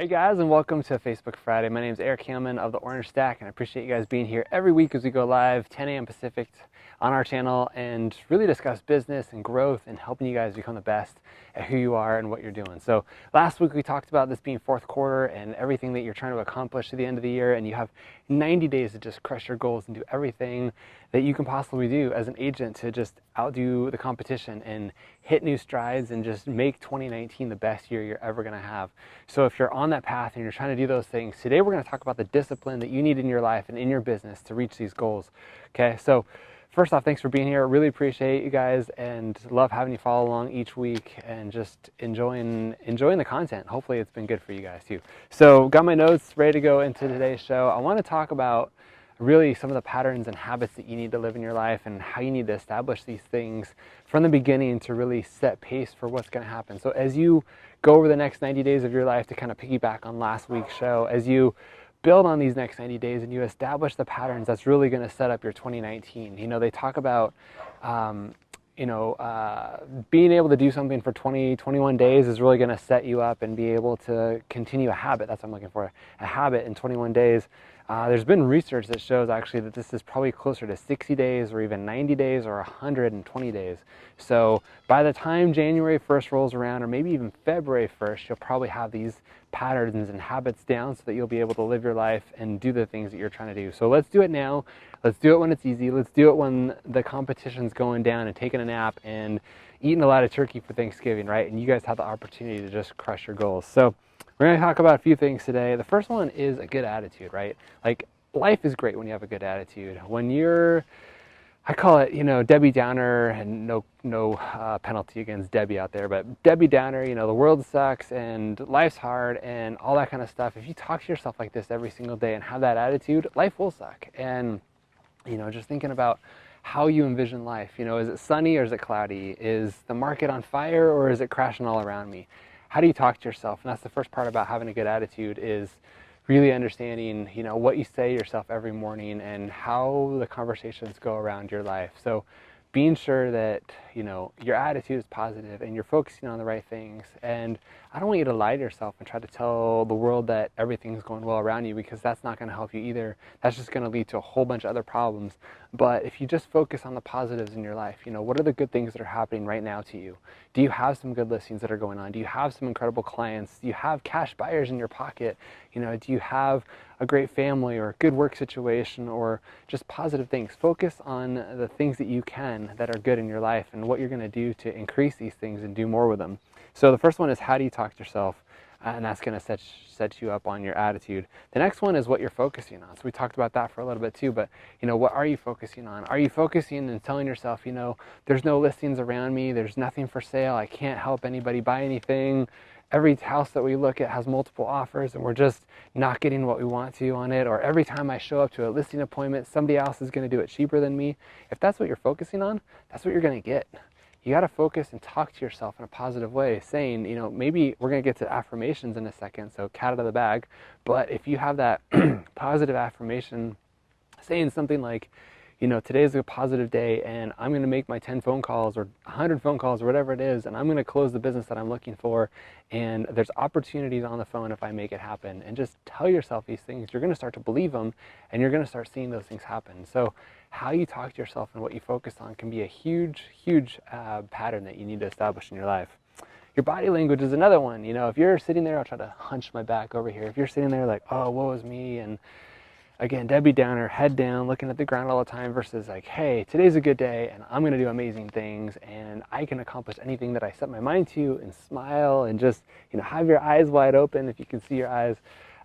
Hey guys, and welcome to Facebook Friday. My name is Eric Hillman of the Orange Stack, and I appreciate you guys being here every week as we go live 10 a.m. Pacific on our channel and really discuss business and growth and helping you guys become the best at who you are and what you're doing. So last week we talked about this being fourth quarter and everything that you're trying to accomplish at the end of the year, and you have 90 days to just crush your goals and do everything that you can possibly do as an agent to just outdo the competition and hit new strides and just make 2019 the best year you're ever going to have. So if you're on that path and you're trying to do those things, today we're going to talk about the discipline that you need in your life and in your business to reach these goals. Okay, so first off, thanks for being here. Really appreciate you guys and love having you follow along each week and just enjoying the content. Hopefully it's been good for you guys too. So got my notes ready to go into today's show. I want to talk about really some of the patterns and habits that you need to live in your life and how you need to establish these things from the beginning to really set pace for what's going to happen. So as you go over the next 90 days of your life, to kind of piggyback on last week's show, as you build on these next 90 days and you establish the patterns that's really going to set up your 2019. You know, they talk about being able to do something for 21 days is really going to set you up and be able to continue a habit. That's what I'm looking for, a habit in 21 days. There's been research that shows actually that this is probably closer to 60 days or even 90 days or 120 days. So by the time January 1st rolls around, or maybe even February 1st, you'll probably have these patterns and habits down so that you'll be able to live your life and do the things that you're trying to do. So let's do it now. Let's do it when it's easy. Let's do it when the competition's going down and taking a nap and eating a lot of turkey for Thanksgiving, right? And you guys have the opportunity to just crush your goals. So we're going to talk about a few things today. The first one is a good attitude, right? Like, life is great when you have a good attitude. When you're, I call it, Debbie Downer, and no penalty against Debbie out there, but Debbie Downer, the world sucks and life's hard and all that kind of stuff. If you talk to yourself like this every single day and have that attitude, life will suck. And, just thinking about how you envision life, is it sunny or is it cloudy? Is the market on fire or is it crashing all around me? How do you talk to yourself? And that's the first part about having a good attitude, is really understanding, what you say to yourself every morning and how the conversations go around your life. So being sure that, your attitude is positive and you're focusing on the right things. And I don't want you to lie to yourself and try to tell the world that everything's going well around you, because that's not going to help you either. That's just going to lead to a whole bunch of other problems. But if you just focus on the positives in your life, what are the good things that are happening right now to you? Do you have some good listings that are going on? Do you have some incredible clients? Do you have cash buyers in your pocket? Do you have a great family or a good work situation or just positive things? Focus on the things that you can that are good in your life and what you're going to do to increase these things and do more with them. So the first one is, how do you talk to yourself? And that's going to set you up on your attitude. The next one is what you're focusing on. So we talked about that for a little bit too, but what are you focusing on? Are you focusing and telling yourself, there's no listings around me, there's nothing for sale, I can't help anybody buy anything, every house that we look at has multiple offers and we're just not getting what we want to on it, or every time I show up to a listing appointment, somebody else is going to do it cheaper than me? If that's what you're focusing on, that's what you're going to get. You got to focus and talk to yourself in a positive way, saying, maybe we're going to get to affirmations in a second, so cat out of the bag. But if you have that positive affirmation, saying something like, today's a positive day and I'm going to make my 10 phone calls or 100 phone calls or whatever it is, and I'm going to close the business that I'm looking for, and there's opportunities on the phone if I make it happen. And just tell yourself these things. You're going to start to believe them and you're going to start seeing those things happen. So how you talk to yourself and what you focus on can be a huge pattern that you need to establish in your life. Your body language is another one. If you're sitting there, I'll try to hunch my back over here. If you're sitting there like, oh, woe is me, and again, Debbie Downer, head down, looking at the ground all the time, versus like, hey, today's a good day and I'm going to do amazing things and I can accomplish anything that I set my mind to, and smile and just, have your eyes wide open if you can see your eyes,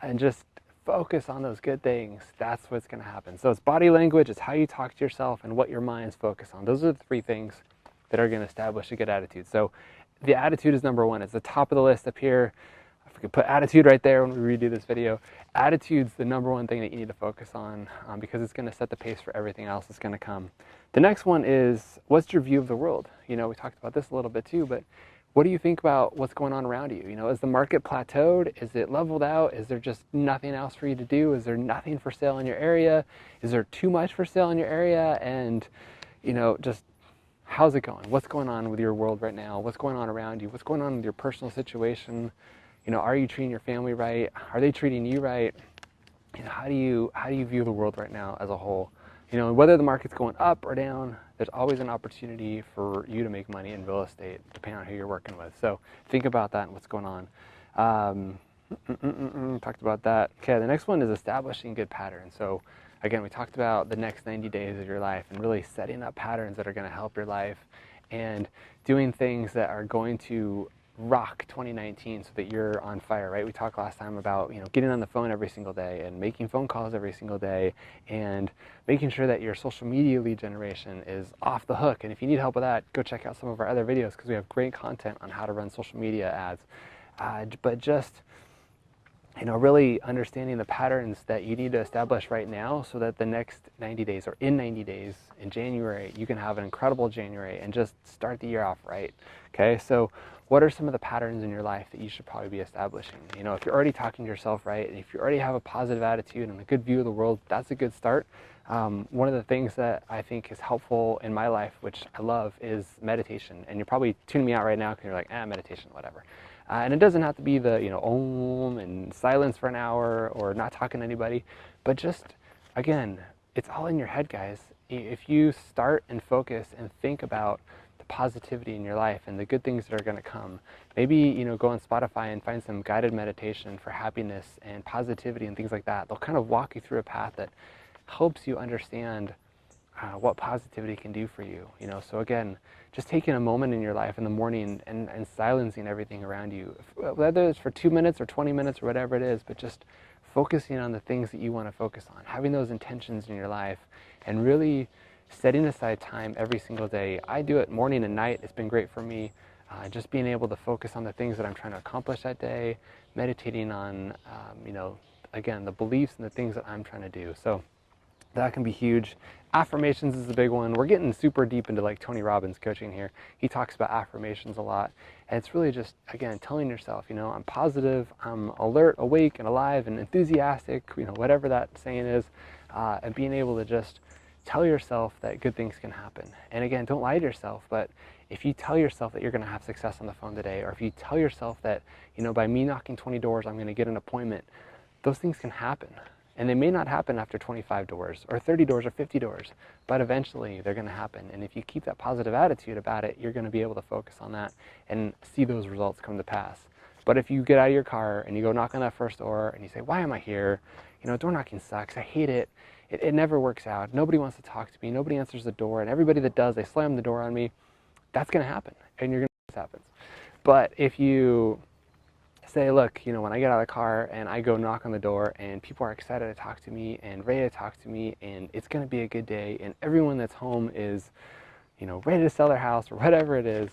and just focus on those good things. That's what's going to happen. So it's body language, it's how you talk to yourself, and what your mind's focused on. Those are the three things that are going to establish a good attitude. So the attitude is number one. It's the top of the list up here. If we could put attitude right there when we redo this video. Attitude's the number one thing that you need to focus on, because it's going to set the pace for everything else that's going to come. The next one is, what's your view of the world? We talked about this a little bit too, but what do you think about what's going on around you? Is the market plateaued? Is it leveled out? Is there just nothing else for you to do? Is there nothing for sale in your area? Is there too much for sale in your area? And, just how's it going? What's going on with your world right now? What's going on around you? What's going on with your personal situation? You know, are you treating your family right? Are they treating you right? You know, how do you view the world right now as a whole? You know, whether the market's going up or down, there's always an opportunity for you to make money in real estate, depending on who you're working with. So think about that and what's going on. Talked about that. Okay, the next one is establishing good patterns. So again, we talked about the next 90 days of your life and really setting up patterns that are going to help your life and doing things that are going to rock 2019 so that you're on fire, right? We talked last time about, you know, getting on the phone every single day and making phone calls every single day and making sure that your social media lead generation is off the hook. And if you need help with that, go check out some of our other videos because we have great content on how to run social media ads. But just, you know, really understanding the patterns that you need to establish right now so that the next 90 days or in 90 days in January, you can have an incredible January and just start the year off right. Okay, so what are some of the patterns in your life that you should probably be establishing? You know, if you're already talking to yourself right, and if you already have a positive attitude and a good view of the world, that's a good start. One of the things that I think is helpful in my life, which I love, is meditation. And you're probably tuning me out right now because you're like, meditation, whatever. And it doesn't have to be the, you know, om and silence for an hour or not talking to anybody, but just, again, it's all in your head, guys. If you start and focus and think about the positivity in your life and the good things that are going to come, maybe, you know, go on Spotify and find some guided meditation for happiness and positivity and things like that. They'll kind of walk you through a path that helps you understand what positivity can do for you. You know, so again, just taking a moment in your life in the morning and silencing everything around you, whether it's for 2 minutes or 20 minutes or whatever it is, but just focusing on the things that you want to focus on, having those intentions in your life, and really setting aside time every single day. I do it morning and night. It's been great for me. Just being able to focus on the things that I'm trying to accomplish that day, meditating on, you know, again, the beliefs and the things that I'm trying to do. So that can be huge. Affirmations is a big one. We're getting super deep into like Tony Robbins coaching here. He talks about affirmations a lot. And it's really just, again, telling yourself, you know, I'm positive, I'm alert, awake, and alive, and enthusiastic, you know, whatever that saying is, and being able to just tell yourself that good things can happen. And again, don't lie to yourself, but if you tell yourself that you're going to have success on the phone today, or if you tell yourself that, you know, by me knocking 20 doors, I'm going to get an appointment, those things can happen. And they may not happen after 25 doors or 30 doors or 50 doors, but eventually they're going to happen. And if you keep that positive attitude about it, you're going to be able to focus on that and see those results come to pass. But if you get out of your car and you go knock on that first door and you say, why am I here? You know, door knocking sucks. I hate it. It never works out. Nobody wants to talk to me. Nobody answers the door. And everybody that does, they slam the door on me. That's going to happen. And you're going to this happens. But if you say, look, you know, when I get out of the car and I go knock on the door and people are excited to talk to me and ready to talk to me and it's going to be a good day and everyone that's home is, you know, ready to sell their house or whatever it is,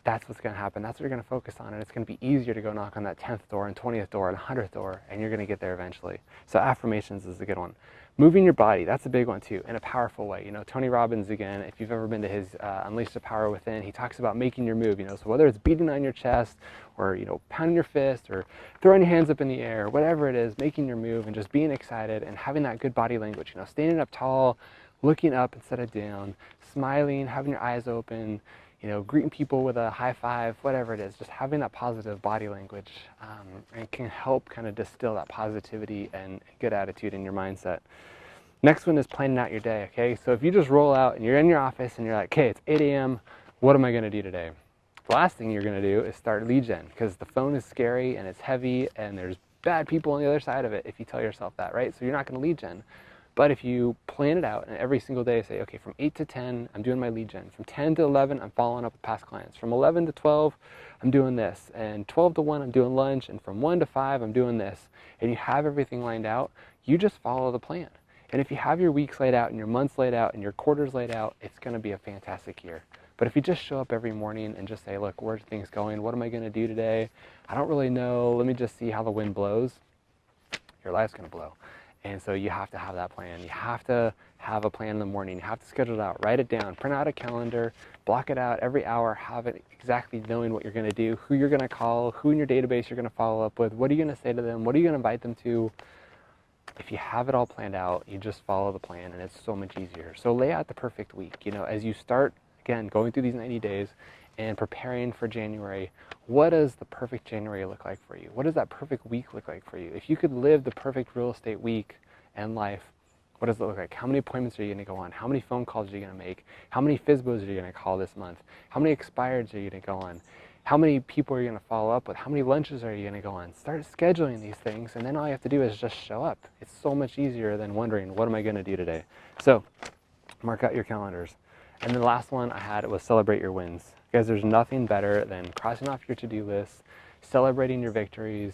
that's what's going to happen. That's what you're going to focus on, and it's going to be easier to go knock on that 10th door and 20th door and 100th door, and you're going to get there eventually. So affirmations is a good one. Moving your body, that's a big one too, in a powerful way. You know, Tony Robbins, again, if you've ever been to his Unleash the Power Within, he talks about making your move, you know, so whether it's beating on your chest or, you know, pounding your fist or throwing your hands up in the air, whatever it is, making your move and just being excited and having that good body language, you know, standing up tall, looking up instead of down, smiling, having your eyes open, you know, greeting people with a high five, whatever it is, just having that positive body language and can help kind of distill that positivity and good attitude in your mindset. Next one is planning out your day, okay? So if you just roll out and you're in your office and you're like, okay, it's 8 a.m., what am I gonna do today? The last thing you're gonna do is start lead gen, because the phone is scary and it's heavy and there's bad people on the other side of it if you tell yourself that, right? So you're not gonna lead gen. But if you plan it out and every single day say, okay, from 8 to 10, I'm doing my lead gen. From 10 to 11, I'm following up with past clients. From 11 to 12, I'm doing this. And 12 to 1, I'm doing lunch. And from 1 to 5, I'm doing this. And you have everything lined out, you just follow the plan. And if you have your weeks laid out and your months laid out and your quarters laid out, it's going to be a fantastic year. But if you just show up every morning and just say, look, where's things going? What am I going to do today? I don't really know. Let me just see how the wind blows. Your life's going to blow. And so you have to have that plan. You have to have a plan in the morning. You have to schedule it out, write it down, print out a calendar, block it out every hour, have it exactly knowing what you're going to do, who you're going to call, who in your database you're going to follow up with, what are you going to say to them, what are you going to invite them to. If you have it all planned out, you just follow the plan and it's so much easier. So lay out the perfect week. You know, as you start, again, going through these 90 days and preparing for January, what does the perfect January look like for you? What does that perfect week look like for you? If you could live the perfect real estate week and life, what does it look like? How many appointments are you going to go on? How many phone calls are you going to make? How many FSBOs are you going to call this month? How many expireds are you going to go on? How many people are you going to follow up with? How many lunches are you going to go on? Start scheduling these things, and then all you have to do is just show up. It's so much easier than wondering, what am I going to do today? So mark out your calendars. And then the last one I had was celebrate your wins. Guys, there's nothing better than crossing off your to-do list, celebrating your victories,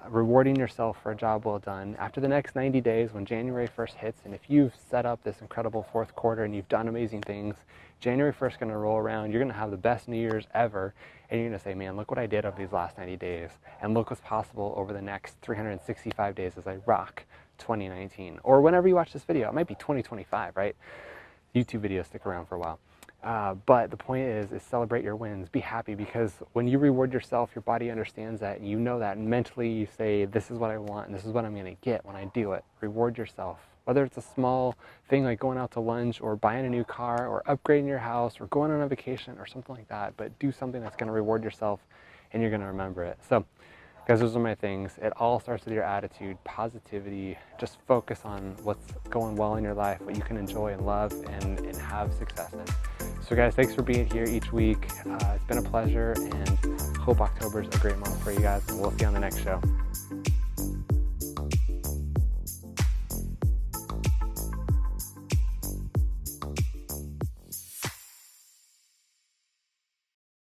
rewarding yourself for a job well done. After the next 90 days, when January 1st hits, and if you've set up this incredible fourth quarter and you've done amazing things, January 1st is going to roll around, you're going to have the best New Year's ever, and you're going to say, man, look what I did over these last 90 days, and look what's possible over the next 365 days as I rock 2019. Or whenever you watch this video, it might be 2025, right? YouTube videos stick around for a while. But the point is celebrate your wins. Be happy, because when you reward yourself, your body understands that, and you know that, and mentally you say, this is what I want, and this is what I'm going to get when I do it. Reward yourself. Whether it's a small thing like going out to lunch, or buying a new car, or upgrading your house, or going on a vacation, or something like that, but do something that's going to reward yourself, and you're going to remember it. So, guys, those are my things. It all starts with your attitude, positivity. Just focus on what's going well in your life, what you can enjoy and love and have success in. So guys, thanks for being here each week. It's been a pleasure, and hope October is a great month for you guys, and we'll see you on the next show.